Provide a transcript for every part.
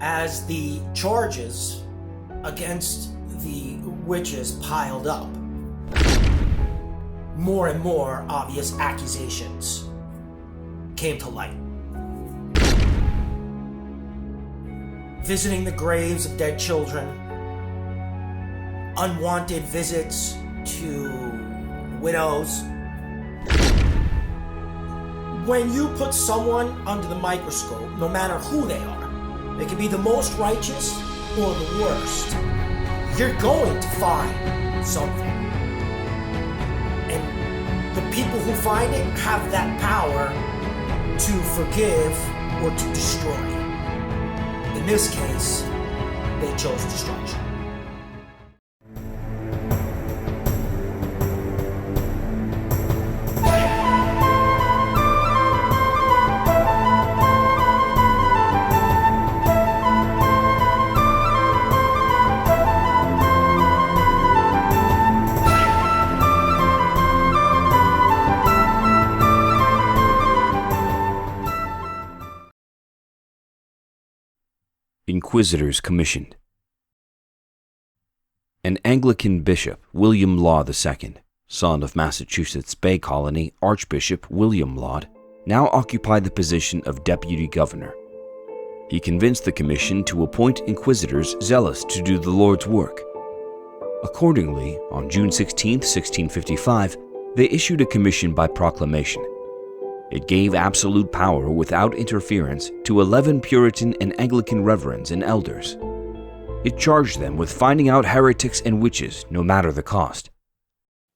as the charges against the witches piled up, more and more obvious accusations came to light. Visiting the graves of dead children, unwanted visits to widows. When you put someone under the microscope, no matter who they are, they can be the most righteous or the worst, you're going to find something. And the people who find it have that power to forgive or to destroy. In this case, they chose destruction. Inquisitors commissioned. An Anglican bishop, William Laud II, son of Massachusetts Bay Colony Archbishop William Laud, now occupied the position of deputy governor. He convinced the commission to appoint inquisitors zealous to do the Lord's work. Accordingly, on June 16, 1655, they issued a commission by proclamation. It gave absolute power without interference to 11 Puritan and Anglican reverends and elders. It charged them with finding out heretics and witches, no matter the cost.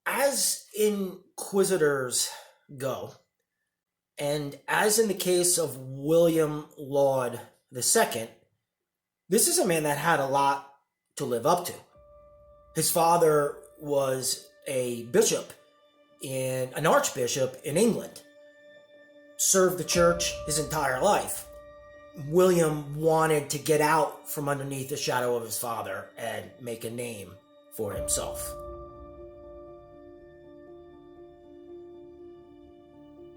As inquisitors go, and as in the case of William Laud II, this is a man that had a lot to live up to. His father was a bishop, an archbishop in England. Served the church his entire life. William wanted to get out from underneath the shadow of his father and make a name for himself.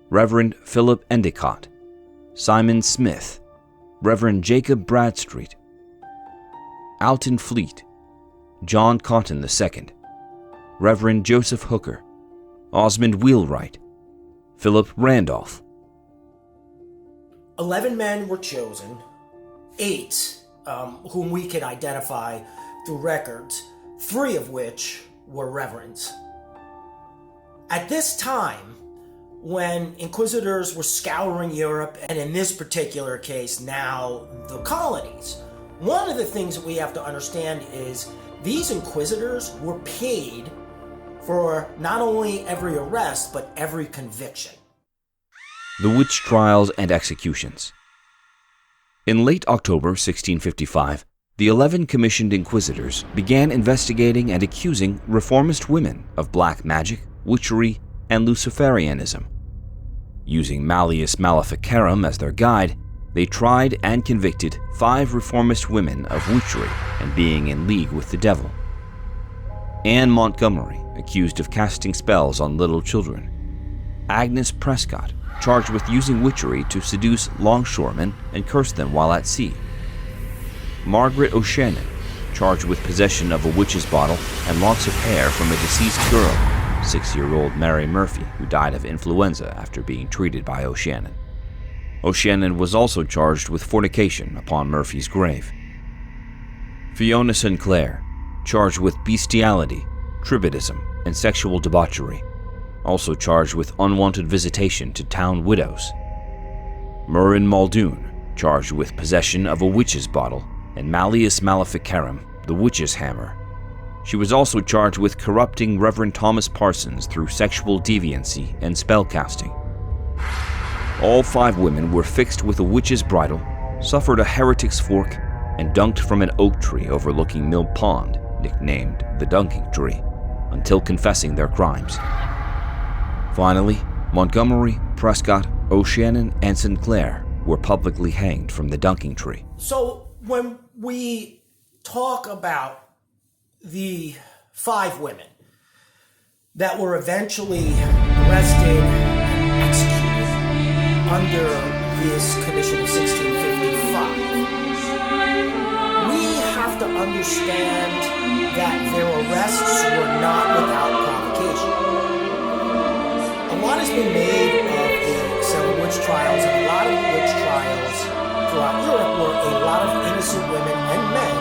Reverend Philip Endicott, Simon Smith, Reverend Jacob Bradstreet, Alton Fleet, John Cotton II, Reverend Joseph Hooker, Osmond Wheelwright, Philip Randolph. 11 men were chosen, 8 whom we could identify through records, 3 of which were reverends. At this time, when inquisitors were scouring Europe, and in this particular case now the colonies, one of the things that we have to understand is these inquisitors were paid for not only every arrest, but every conviction. The witch trials and executions. In late October 1655, the 11 commissioned inquisitors began investigating and accusing reformist women of black magic, witchery, and Luciferianism. Using Malleus Maleficarum as their guide, they tried and convicted 5 reformist women of witchery and being in league with the devil. Anne Montgomery, accused of casting spells on little children. Agnes Prescott, charged with using witchery to seduce longshoremen and curse them while at sea. Margaret O'Shannon, charged with possession of a witch's bottle and locks of hair from a deceased girl, 6-year-old Mary Murphy, who died of influenza after being treated by O'Shannon. O'Shannon was also charged with fornication upon Murphy's grave. Fiona Sinclair, charged with bestiality, tribadism, and sexual debauchery, also charged with unwanted visitation to town widows. Murrin Muldoon, charged with possession of a witch's bottle and Malleus Maleficarum, the witch's hammer. She was also charged with corrupting Reverend Thomas Parsons through sexual deviancy and spellcasting. All 5 women were fixed with a witch's bridle, suffered a heretic's fork, and dunked from an oak tree overlooking Mill Pond, nicknamed the Dunking Tree, until confessing their crimes. Finally, Montgomery, Prescott, O'Shannon, and Sinclair were publicly hanged from the Dunking Tree. So when we talk about the 5 women that were eventually arrested and executed under this commission of 1655, understand that their arrests were not without provocation. A lot has been made of the several witch trials, and a lot of witch trials throughout Europe where a lot of innocent women and men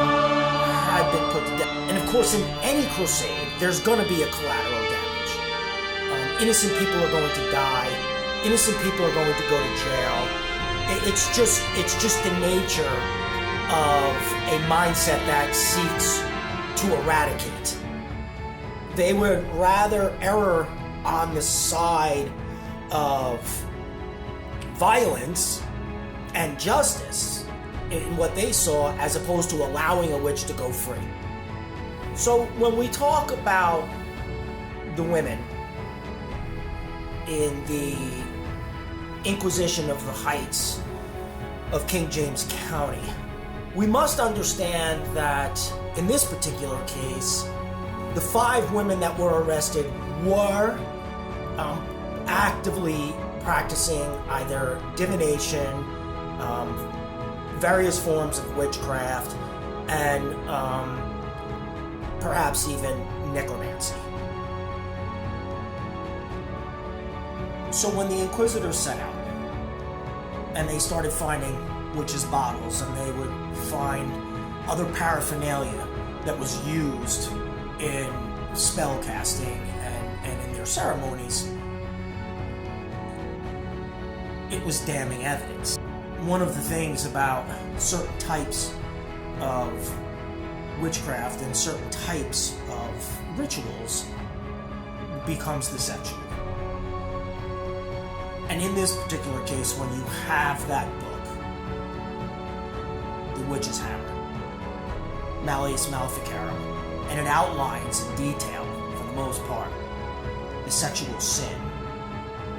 had been put to death. And of course, in any crusade, there's going to be a collateral damage. Innocent people are going to die. Innocent people are going to go to jail. It's just the nature of a mindset that seeks to eradicate. They would rather err on the side of violence and justice in what they saw, as opposed to allowing a witch to go free. So when we talk about the women in the Inquisition of the Heights of King James County, we must understand that in this particular case, the 5 women that were arrested were actively practicing either divination, various forms of witchcraft, and perhaps even necromancy. So when the Inquisitors set out and they started finding witches' bottles, and they would find other paraphernalia that was used in spell casting and in their ceremonies, it was damning evidence. One of the things about certain types of witchcraft and certain types of rituals becomes the sexual. And in this particular case, when you have that book, The Witch's Hammer, Malleus Maleficarum, and it outlines in detail, for the most part, the sexual sin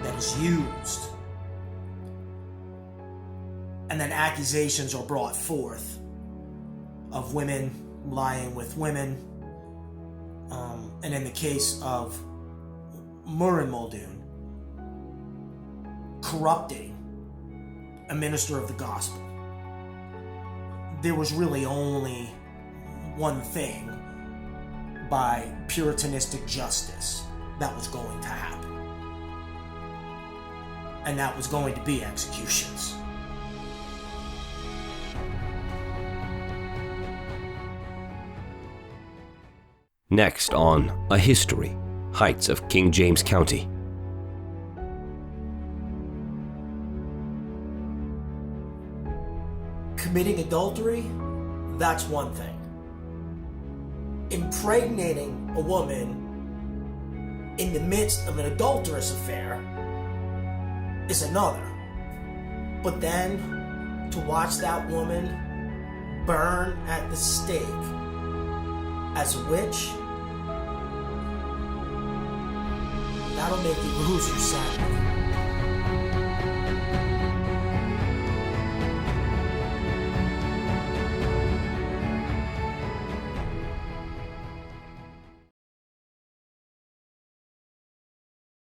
that is used, and then accusations are brought forth of women lying with women, and in the case of Murin Muldoon, corrupting a minister of the gospel. There was really only one thing by puritanistic justice that was going to happen, and that was going to be executions. Next on A History, Heights of King James County. Committing adultery, that's one thing. Impregnating a woman in the midst of an adulterous affair is another. But then, to watch that woman burn at the stake as a witch, that'll make you lose your sanity.